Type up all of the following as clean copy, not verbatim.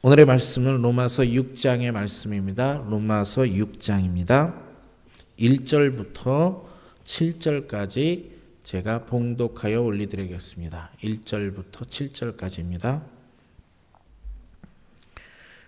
오늘의 말씀은 로마서 6장의 말씀입니다. 로마서 6장입니다. 1절부터 7절까지 제가 봉독하여 올리드리겠습니다. 1절부터 7절까지입니다.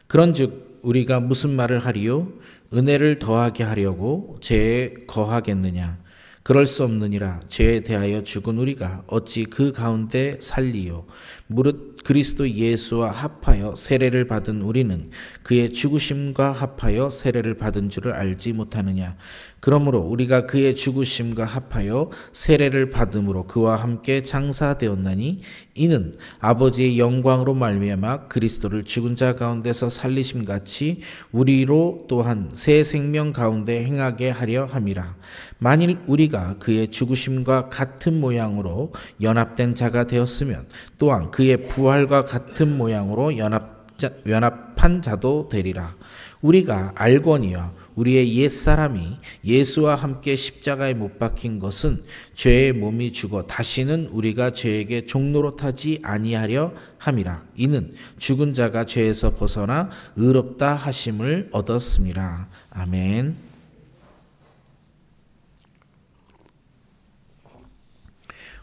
그런즉 우리가 무슨 말을 하리요? 은혜를 더하게 하려고 죄에 거하겠느냐? 그럴 수 없느니라. 죄에 대하여 죽은 우리가 어찌 그 가운데 살리요? 무릇 그리스도 예수와 합하여 세례를 받은 우리는 그의 죽으심과 합하여 세례를 받은 줄을 알지 못하느냐? 그러므로 우리가 그의 죽으심과 합하여 세례를 받음으로 그와 함께 장사되었나니 이는 아버지의 영광으로 말미암아 그리스도를 죽은 자 가운데서 살리심 같이 우리로 또한 새 생명 가운데 행하게 하려 함이라. 만일 우리가 그의 죽으심과 같은 모양으로 연합된 자가 되었으면 또한 그의 부활과 같은 모양으로 연합한 자도 되리라. 우리가 알거니와 우리의 옛사람이 예수와 함께 십자가에 못 박힌 것은 죄의 몸이 죽어 다시는 우리가 죄에게 종노릇하지 아니하려 함이라. 이는 죽은 자가 죄에서 벗어나 의롭다 하심을 얻었음이라. 아멘.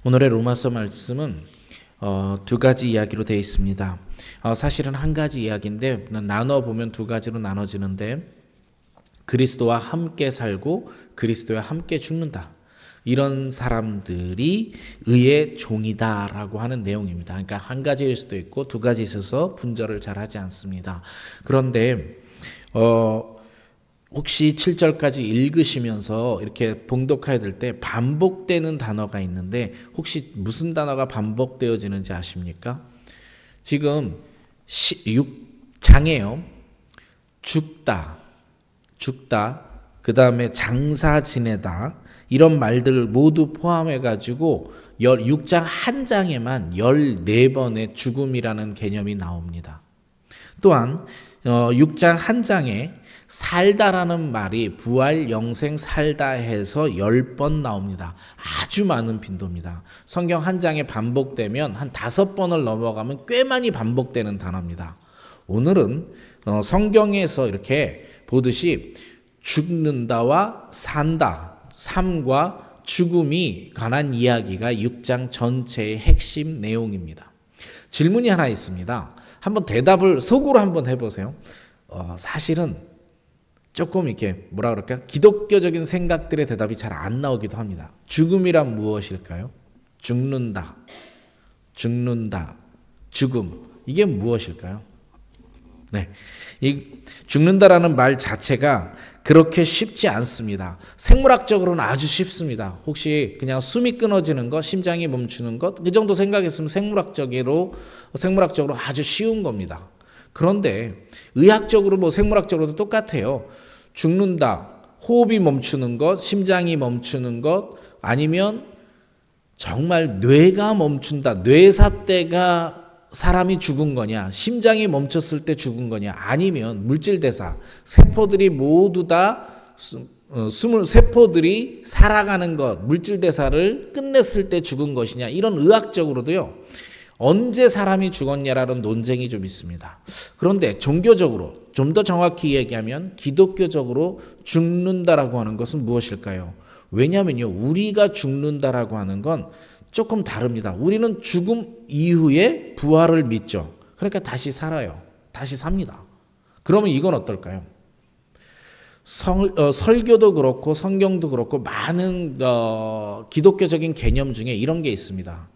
오늘의 로마서 말씀은 두 가지 이야기로 되어 있습니다. 사실은 한 가지 이야기인데 나눠보면 두 가지로 나눠지는데, 그리스도와 함께 살고 그리스도와 함께 죽는다, 이런 사람들이 의의 종이다라고 하는 내용입니다. 그러니까 한 가지일 수도 있고 두 가지 있어서 분절을 잘 하지 않습니다. 그런데 혹시 7절까지 읽으시면서 이렇게 봉독해야 될 때 반복되는 단어가 있는데 혹시 무슨 단어가 반복되어지는지 아십니까? 지금 6장에요. 죽다, 그 다음에 장사 지내다, 이런 말들을 모두 포함해가지고 6장 한 장에만 14번의 죽음이라는 개념이 나옵니다. 또한 6장 한 장에 살다라는 말이 부활, 영생, 살다 해서 10번 나옵니다. 아주 많은 빈도입니다. 성경 한 장에 반복되면 한 5번을 넘어가면 꽤 많이 반복되는 단어입니다. 오늘은 성경에서 이렇게 보듯이 죽는다와 산다, 삶과 죽음이 관한 이야기가 6장 전체의 핵심 내용입니다. 질문이 하나 있습니다. 한번 대답을 속으로 한번 해보세요. 사실은 조금 이렇게 뭐라 그럴까? 기독교적인 생각들의 대답이 잘 안 나오기도 합니다. 죽음이란 무엇일까요? 죽는다, 죽음. 이게 무엇일까요? 네, 이 죽는다라는 말 자체가 그렇게 쉽지 않습니다. 생물학적으로는 아주 쉽습니다. 혹시 그냥 숨이 끊어지는 것, 심장이 멈추는 것, 그 정도 생각했으면 생물학적으로 아주 쉬운 겁니다. 그런데 의학적으로 생물학적으로도 똑같아요. 죽는다, 호흡이 멈추는 것, 심장이 멈추는 것, 아니면 정말 뇌가 멈춘다, 뇌사태가 사람이 죽은 거냐, 심장이 멈췄을 때 죽은 거냐, 아니면 물질대사, 세포들이 모두 다 세포들이 살아가는 것, 물질대사를 끝냈을 때 죽은 것이냐, 이런 의학적으로도요, 언제 사람이 죽었냐라는 논쟁이 좀 있습니다. 그런데 종교적으로 좀 더 정확히 얘기하면 기독교적으로 죽는다라고 하는 것은 무엇일까요? 왜냐하면요, 우리가 죽는다라고 하는 건 조금 다릅니다. 우리는 죽음 이후에 부활을 믿죠. 그러니까 다시 살아요. 다시 삽니다. 그러면 이건 어떨까요? 설교도 그렇고 성경도 그렇고 많은 기독교적인 개념 중에 이런 게 있습니다.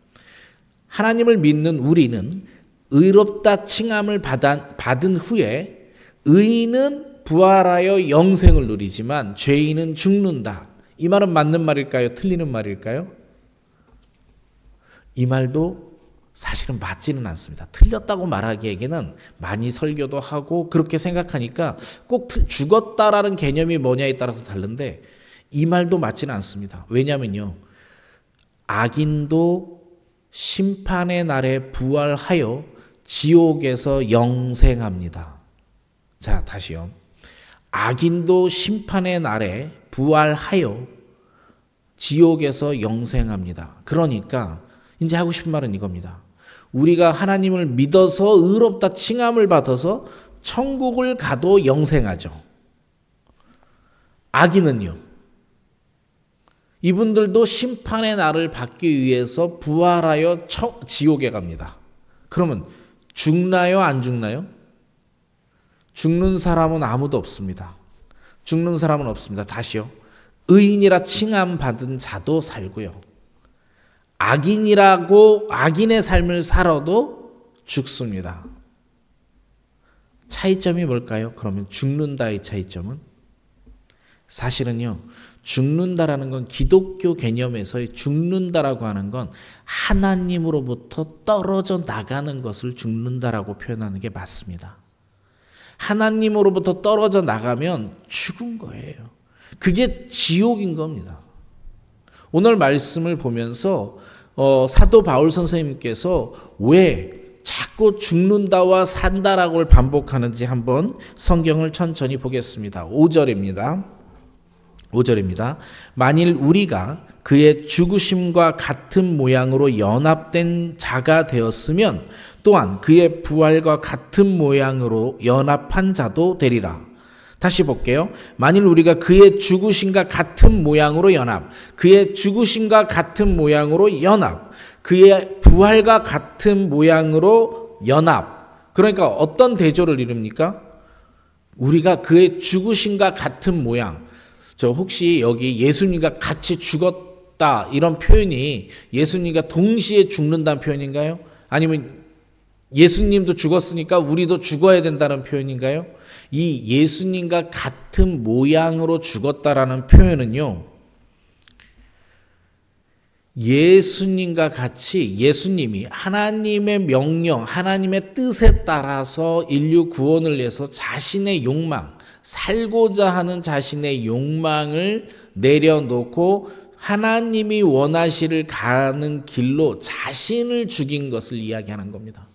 하나님을 믿는 우리는 의롭다 칭함을 받은 후에 의인은 부활하여 영생을 누리지만 죄인은 죽는다. 이 말은 맞는 말일까요? 틀리는 말일까요? 이 말도 사실은 맞지는 않습니다. 틀렸다고 말하기에는 많이 설교도 하고 그렇게 생각하니까 꼭 죽었다라는 개념이 뭐냐에 따라서 다른데 이 말도 맞지는 않습니다. 왜냐면요, 악인도 심판의 날에 부활하여 지옥에서 영생합니다. 자, 다시요. 악인도 심판의 날에 부활하여 지옥에서 영생합니다. 그러니까 이제 하고 싶은 말은 이겁니다. 우리가 하나님을 믿어서 의롭다 칭함을 받아서 천국을 가도 영생하죠. 악인은요, 이분들도 심판의 날을 받기 위해서 부활하여 지옥에 갑니다. 그러면 죽나요, 안 죽나요? 죽는 사람은 아무도 없습니다. 죽는 사람은 없습니다. 다시요. 의인이라 칭함 받은 자도 살고요. 악인이라고 악인의 삶을 살아도 죽습니다. 차이점이 뭘까요? 그러면 죽는다의 차이점은? 사실은요, 죽는다라는 건 기독교 개념에서의 죽는다라고 하는 건 하나님으로부터 떨어져 나가는 것을 죽는다라고 표현하는 게 맞습니다. 하나님으로부터 떨어져 나가면 죽은 거예요. 그게 지옥인 겁니다. 오늘 말씀을 보면서 사도 바울 선생님께서 왜 자꾸 죽는다와 산다라고 반복하는지 한번 성경을 천천히 보겠습니다. 5절입니다. 만일 우리가 그의 죽으심과 같은 모양으로 연합된 자가 되었으면 또한 그의 부활과 같은 모양으로 연합한 자도 되리라. 다시 볼게요. 만일 우리가 그의 죽으심과 같은 모양으로 연합, 그의 죽으심과 같은 모양으로 연합, 그의 부활과 같은 모양으로 연합. 그러니까 어떤 대조를 이룹니까? 우리가 그의 죽으심과 같은 모양. 저 혹시 여기 예수님과 같이 죽었다 이런 표현이 예수님과 동시에 죽는다는 표현인가요? 아니면 예수님도 죽었으니까 우리도 죽어야 된다는 표현인가요? 이 예수님과 같은 모양으로 죽었다라는 표현은요, 예수님과 같이 예수님이 하나님의 명령, 하나님의 뜻에 따라서 인류 구원을 위해서 자신의 욕망, 살고자 하는 자신의 욕망을 내려놓고 하나님이 원하시를 가는 길로 자신을 죽인 것을 이야기하는 겁니다.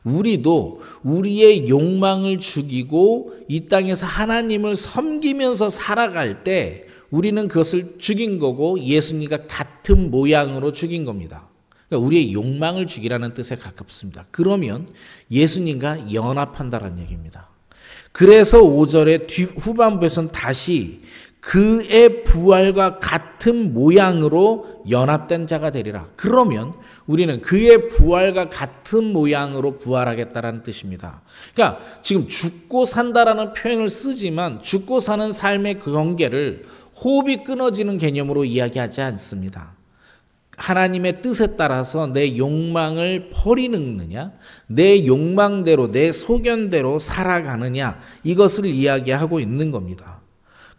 우리도 우리의 욕망을 죽이고 이 땅에서 하나님을 섬기면서 살아갈 때 우리는 그것을 죽인 거고 예수님과 같은 모양으로 죽인 겁니다. 그러니까 우리의 욕망을 죽이라는 뜻에 가깝습니다. 그러면 예수님과 연합한다는 얘기입니다. 그래서 5절의 후반부에서는 다시 그의 부활과 같은 모양으로 연합된 자가 되리라. 그러면 우리는 그의 부활과 같은 모양으로 부활하겠다라는 뜻입니다. 그러니까 지금 죽고 산다라는 표현을 쓰지만 죽고 사는 삶의 그 관계를 호흡이 끊어지는 개념으로 이야기하지 않습니다. 하나님의 뜻에 따라서 내 욕망을 버리느냐, 내 욕망대로, 내 소견대로 살아가느냐, 이것을 이야기하고 있는 겁니다.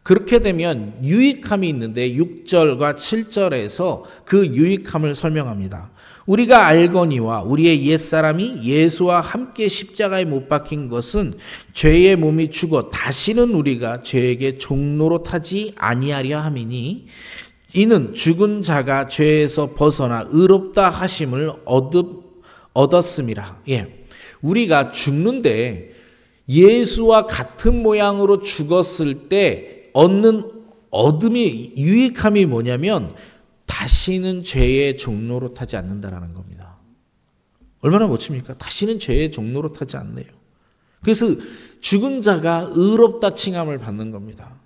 그렇게 되면 유익함이 있는데 6절과 7절에서 그 유익함을 설명합니다. 우리가 알거니와 우리의 옛사람이 예수와 함께 십자가에 못 박힌 것은 죄의 몸이 죽어 다시는 우리가 죄에게 종노릇하지 아니하려 함이니 이는 죽은 자가 죄에서 벗어나 의롭다 하심을 얻었음이라. 우리가 죽는데 예수와 같은 모양으로 죽었을 때 얻는 얻음이, 유익함이 뭐냐면 다시는 죄의 종노릇하지 않는다라는 겁니다. 얼마나 멋집니까? 다시는 죄의 종노릇하지 않네요. 그래서 죽은 자가 의롭다 칭함을 받는 겁니다.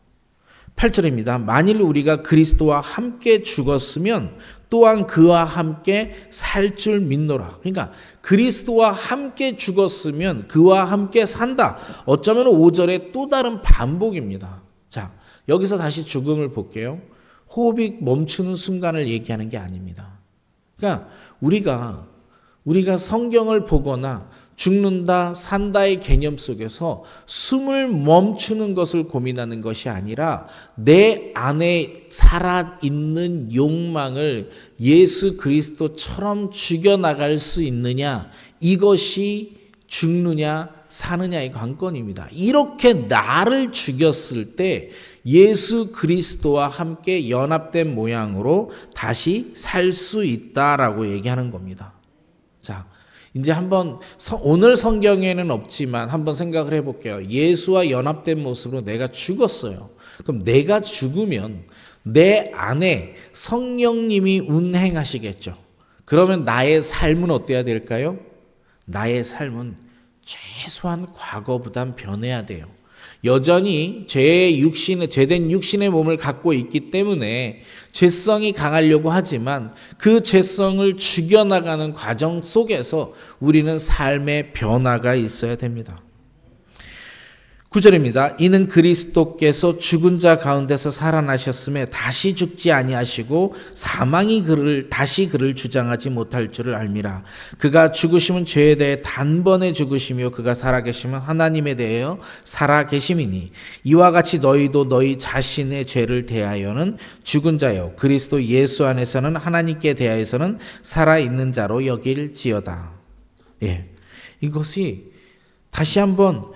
8절입니다. 만일 우리가 그리스도와 함께 죽었으면 또한 그와 함께 살 줄 믿노라. 그러니까 그리스도와 함께 죽었으면 그와 함께 산다. 어쩌면 5절의 또 다른 반복입니다. 자, 여기서 다시 죽음을 볼게요. 호흡이 멈추는 순간을 얘기하는 게 아닙니다. 그러니까 우리가 성경을 보거나 죽는다, 산다의 개념 속에서 숨을 멈추는 것을 고민하는 것이 아니라 내 안에 살아있는 욕망을 예수 그리스도처럼 죽여나갈 수 있느냐, 이것이 죽느냐 사느냐의 관건입니다. 이렇게 나를 죽였을 때 예수 그리스도와 함께 연합된 모양으로 다시 살 수 있다라고 얘기하는 겁니다. 자, 이제 한번 오늘 성경에는 없지만 한번 생각을 해볼게요. 예수와 연합된 모습으로 내가 죽었어요. 그럼 내가 죽으면 내 안에 성령님이 운행하시겠죠. 그러면 나의 삶은 어때야 될까요? 나의 삶은 최소한 과거보단 변해야 돼요. 여전히 죄된 육신의 몸을 갖고 있기 때문에 죄성이 강하려고 하지만 그 죄성을 죽여나가는 과정 속에서 우리는 삶의 변화가 있어야 됩니다. 9절입니다. 이는 그리스도께서 죽은 자 가운데서 살아나셨음에 다시 죽지 아니하시고 사망이 다시 그를 주장하지 못할 줄을 알미라. 그가 죽으심은 죄에 대해 단번에 죽으시며 그가 살아계시면 하나님에 대하여 살아계심이니 이와 같이 너희도 너희 자신의 죄를 대하여는 죽은 자요 그리스도 예수 안에서는 하나님께 대하여서는 살아있는 자로 여길지어다. 이것이 다시 한번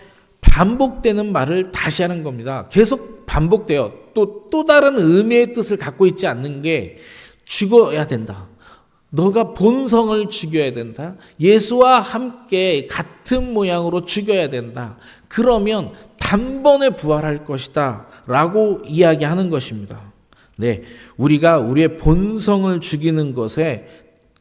반복되는 말을 다시 하는 겁니다. 계속 반복돼요. 또 다른 의미의 뜻을 갖고 있지 않는 게 죽어야 된다. 너가 본성을 죽여야 된다. 예수와 함께 같은 모양으로 죽여야 된다. 그러면 단번에 부활할 것이다. 라고 이야기하는 것입니다. 우리가 우리의 본성을 죽이는 것에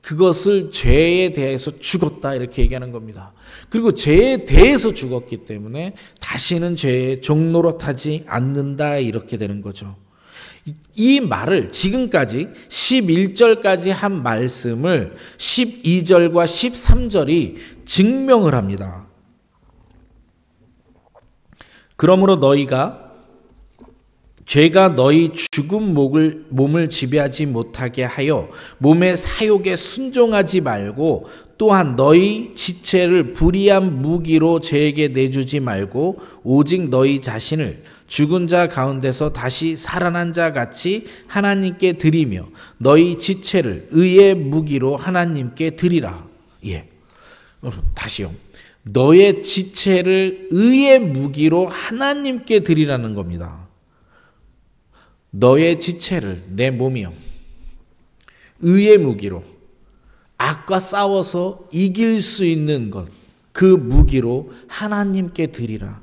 그것을 죄에 대해서 죽었다 이렇게 얘기하는 겁니다. 그리고 죄에 대해서 죽었기 때문에 다시는 죄의 종노릇하지 않는다 이렇게 되는 거죠. 이 말을 지금까지 11절까지 한 말씀을 12절과 13절이 증명을 합니다. 그러므로 죄가 너희 죽은 몸을 지배하지 못하게 하여 몸의 사욕에 순종하지 말고 또한 너희 지체를 불의한 무기로 죄에게 내주지 말고 오직 너희 자신을 죽은 자 가운데서 다시 살아난 자 같이 하나님께 드리며 너희 지체를 의의 무기로 하나님께 드리라. 다시요. 너의 지체를 의의 무기로 하나님께 드리라는 겁니다. 너의 지체를 내 몸이요 의의 무기로 악과 싸워서 이길 수 있는 것 그 무기로 하나님께 드리라.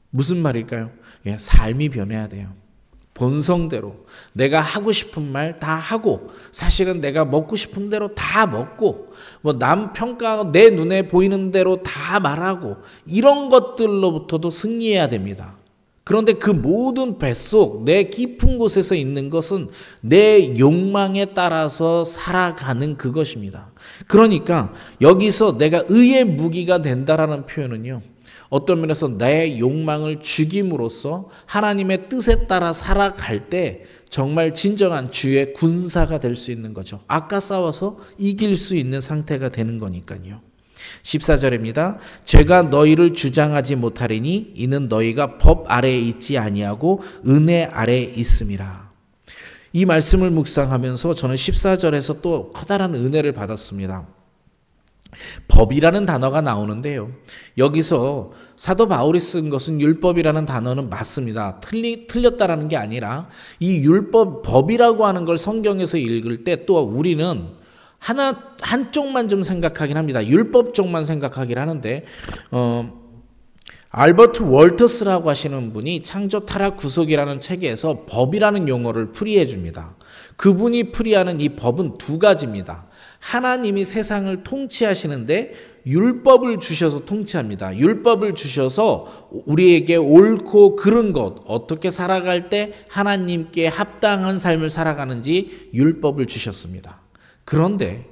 무슨 말일까요? 삶이 변해야 돼요. 본성대로 내가 하고 싶은 말 다 하고 사실은 내가 먹고 싶은 대로 다 먹고 남 평가하고 내 눈에 보이는 대로 다 말하고 이런 것들로부터도 승리해야 됩니다. 그런데 그 모든 뱃속 내 깊은 곳에서 있는 것은 내 욕망에 따라서 살아가는 그것입니다. 그러니까 여기서 내가 의의 무기가 된다라는 표현은요. 어떤 면에서 내 욕망을 죽임으로써 하나님의 뜻에 따라 살아갈 때 정말 진정한 주의 군사가 될 수 있는 거죠. 악과 싸워서 이길 수 있는 상태가 되는 거니까요. 14절입니다. 죄가 너희를 주장하지 못하리니 이는 너희가 법 아래에 있지 아니하고 은혜 아래에 있음이라. 이 말씀을 묵상하면서 저는 14절에서 또 커다란 은혜를 받았습니다. 법이라는 단어가 나오는데요. 여기서 사도 바울이 쓴 것은 율법이라는 단어는 맞습니다. 틀렸다라는 게 아니라 이 법이라고 하는 걸 성경에서 읽을 때 또 우리는 한쪽만 좀 생각하긴 합니다. 율법 쪽만 생각하긴 하는데 알버트 월터스라고 하시는 분이 창조 타락 구속이라는 책에서 법이라는 용어를 풀이해 줍니다. 그분이 풀이하는 이 법은 두 가지입니다. 하나님이 세상을 통치하시는데 율법을 주셔서 통치합니다. 율법을 주셔서 우리에게 옳고 그른 것, 어떻게 살아갈 때 하나님께 합당한 삶을 살아가는지 율법을 주셨습니다. 그런데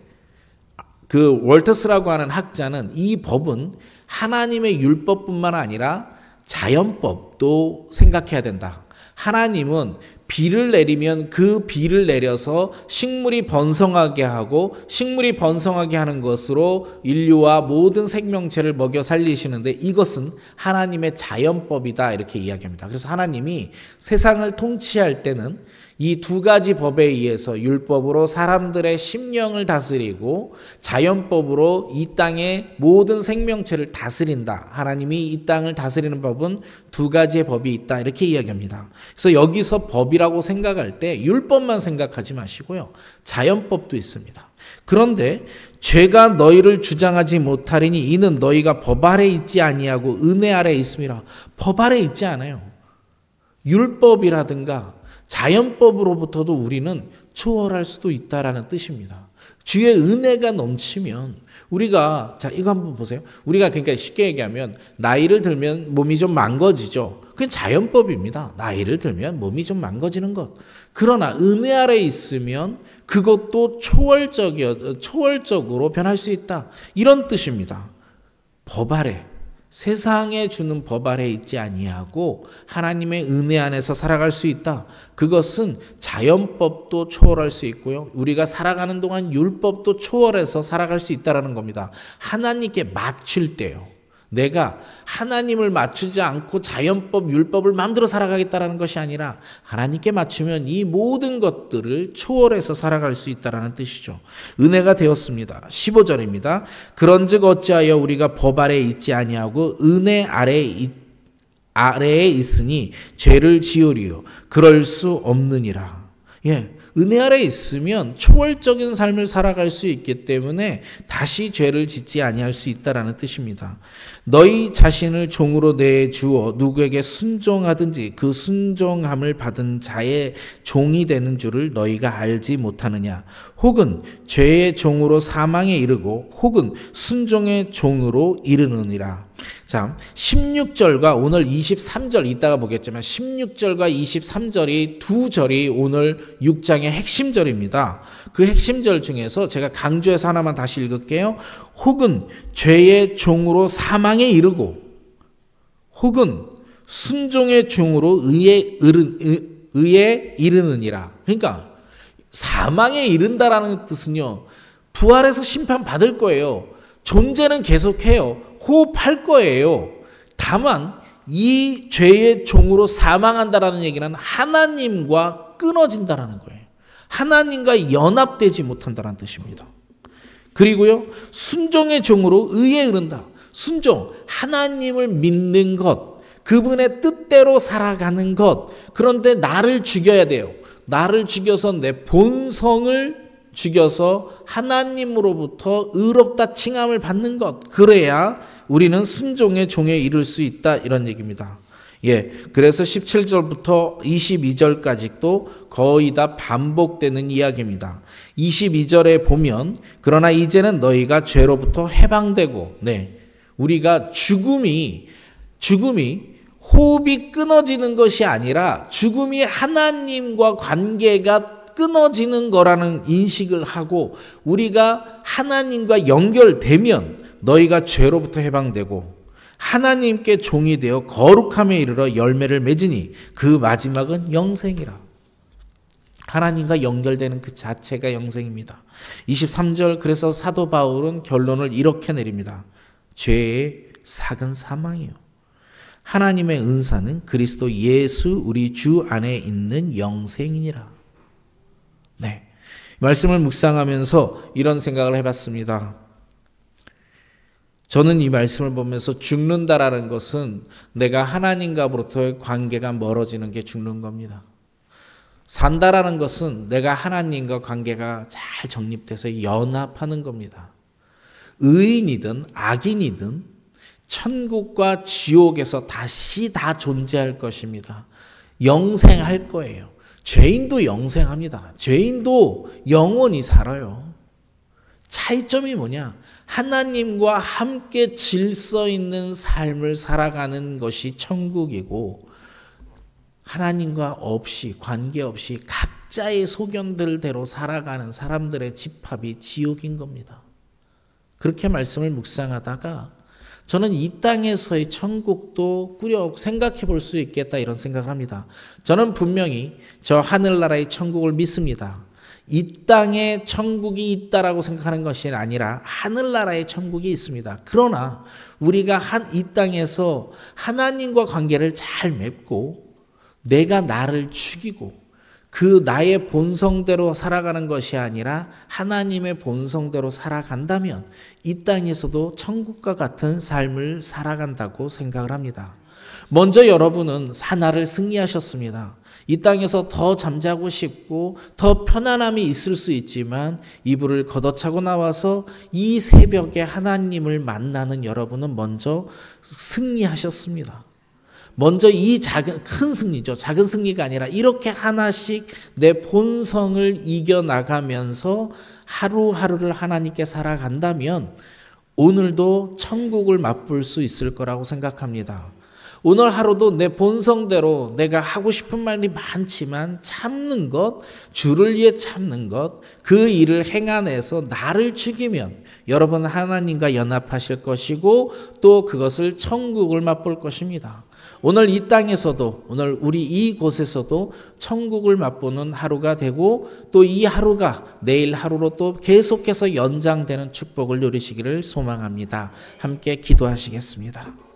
그 월터스라고 하는 학자는 이 법은 하나님의 율법뿐만 아니라 자연법도 생각해야 된다. 하나님은 비를 내리면 그 비를 내려서 식물이 번성하게 하고 식물이 번성하게 하는 것으로 인류와 모든 생명체를 먹여 살리시는데 이것은 하나님의 자연법이다 이렇게 이야기합니다. 그래서 하나님이 세상을 통치할 때는 이 두 가지 법에 의해서 율법으로 사람들의 심령을 다스리고 자연법으로 이 땅의 모든 생명체를 다스린다. 하나님이 이 땅을 다스리는 법은 두 가지의 법이 있다. 이렇게 이야기합니다. 그래서 여기서 법이라고 생각할 때 율법만 생각하지 마시고요. 자연법도 있습니다. 그런데 죄가 너희를 주장하지 못하리니 이는 너희가 법 아래 있지 아니하고 은혜 아래 있음이라. 법 아래 있지 않아요. 율법이라든가 자연법으로부터도 우리는 초월할 수도 있다라는 뜻입니다. 주의 은혜가 넘치면 우리가 자 이거 한번 보세요. 우리가 그러니까 쉽게 얘기하면 나이를 들면 몸이 좀 망가지죠. 그건 자연법입니다. 나이를 들면 몸이 좀 망가지는 것. 그러나 은혜 아래 있으면 그것도 초월적으로 변할 수 있다. 이런 뜻입니다. 법 아래, 세상에 주는 법 아래 있지 아니하고 하나님의 은혜 안에서 살아갈 수 있다. 그것은 자연법도 초월할 수 있고요. 우리가 살아가는 동안 율법도 초월해서 살아갈 수 있다는 겁니다. 하나님께 맞출 때요. 내가 하나님을 맞추지 않고 자연법, 율법을 마음대로 살아가겠다는 것이 아니라 하나님께 맞추면 이 모든 것들을 초월해서 살아갈 수 있다는 뜻이죠. 은혜가 되었습니다. 15절입니다. 그런즉 어찌하여 우리가 법 아래에 있지 아니하고 은혜 아래에 있으니 죄를 지으리요. 그럴 수 없느니라. 은혜 아래에 있으면 초월적인 삶을 살아갈 수 있기 때문에 다시 죄를 짓지 아니할 수 있다라는 뜻입니다. 너희 자신을 종으로 내주어 누구에게 순종하든지 그 순종함을 받은 자의 종이 되는 줄을 너희가 알지 못하느냐. 혹은 죄의 종으로 사망에 이르고 혹은 순종의 종으로 이르느니라. 자, 16절과 오늘 23절 이따가 보겠지만 16절과 23절이 두 절이 오늘 6장의 핵심 절입니다. 그 핵심 절 중에서 제가 강조해서 하나만 다시 읽을게요. 혹은 죄의 종으로 사망에 이르고 혹은 순종의 종으로 의에 이르느니라. 그러니까 사망에 이른다라는 뜻은요. 부활해서 심판받을 거예요. 존재는 계속해요. 호흡할 거예요. 다만 이 죄의 종으로 사망한다라는 얘기는 하나님과 끊어진다라는 거예요. 하나님과 연합되지 못한다는 뜻입니다. 그리고요. 순종의 종으로 의에 이른다. 순종, 하나님을 믿는 것, 그분의 뜻대로 살아가는 것. 그런데 나를 죽여야 돼요. 나를 죽여서 내 본성을 죽여서 하나님으로부터 의롭다 칭함을 받는 것. 그래야 우리는 순종의 종에 이를 수 있다. 이런 얘기입니다. 그래서 17절부터 22절까지도 거의 다 반복되는 이야기입니다. 22절에 보면 그러나 이제는 너희가 죄로부터 해방되고 우리가 죽음이 호흡이 끊어지는 것이 아니라 죽음이 하나님과 관계가 끊어지는 거라는 인식을 하고 우리가 하나님과 연결되면 너희가 죄로부터 해방되고 하나님께 종이 되어 거룩함에 이르러 열매를 맺으니 그 마지막은 영생이라. 하나님과 연결되는 그 자체가 영생입니다. 23절 그래서 사도 바울은 결론을 이렇게 내립니다. 죄의 삭은 사망이요. 하나님의 은사는 그리스도 예수 우리 주 안에 있는 영생이니라. 말씀을 묵상하면서 이런 생각을 해봤습니다. 저는 이 말씀을 보면서 죽는다라는 것은 내가 하나님과로부터의 관계가 멀어지는 게 죽는 겁니다. 산다라는 것은 내가 하나님과 관계가 잘 정립돼서 연합하는 겁니다. 의인이든 악인이든 천국과 지옥에서 다시 다 존재할 것입니다. 영생할 거예요. 죄인도 영생합니다. 죄인도 영원히 살아요. 차이점이 뭐냐? 하나님과 함께 질서 있는 삶을 살아가는 것이 천국이고 하나님과 없이 관계없이 각자의 소견들대로 살아가는 사람들의 집합이 지옥인 겁니다. 그렇게 말씀을 묵상하다가 저는 이 땅에서의 천국도 생각해 볼 수 있겠다 이런 생각을 합니다. 저는 분명히 저 하늘나라의 천국을 믿습니다. 이 땅에 천국이 있다라고 생각하는 것이 아니라 하늘나라의 천국이 있습니다. 그러나 우리가 이 땅에서 하나님과 관계를 잘 맺고 내가 나를 죽이고 그 나의 본성대로 살아가는 것이 아니라 하나님의 본성대로 살아간다면 이 땅에서도 천국과 같은 삶을 살아간다고 생각을 합니다. 먼저 여러분은 하나를 승리하셨습니다. 이 땅에서 더 잠자고 싶고 더 편안함이 있을 수 있지만 이불을 걷어차고 나와서 이 새벽에 하나님을 만나는 여러분은 먼저 승리하셨습니다. 먼저 이 큰 승리죠. 작은 승리가 아니라 이렇게 하나씩 내 본성을 이겨나가면서 하루하루를 하나님께 살아간다면 오늘도 천국을 맛볼 수 있을 거라고 생각합니다. 오늘 하루도 내 본성대로 내가 하고 싶은 말이 많지만 참는 것, 주를 위해 참는 것, 그 일을 행해내서 나를 죽이면 여러분 하나님과 연합하실 것이고 또 그것을 천국을 맛볼 것입니다. 오늘 이 땅에서도 오늘 우리 이곳에서도 천국을 맛보는 하루가 되고 또 이 하루가 내일 하루로 또 계속해서 연장되는 축복을 누리시기를 소망합니다. 함께 기도하시겠습니다.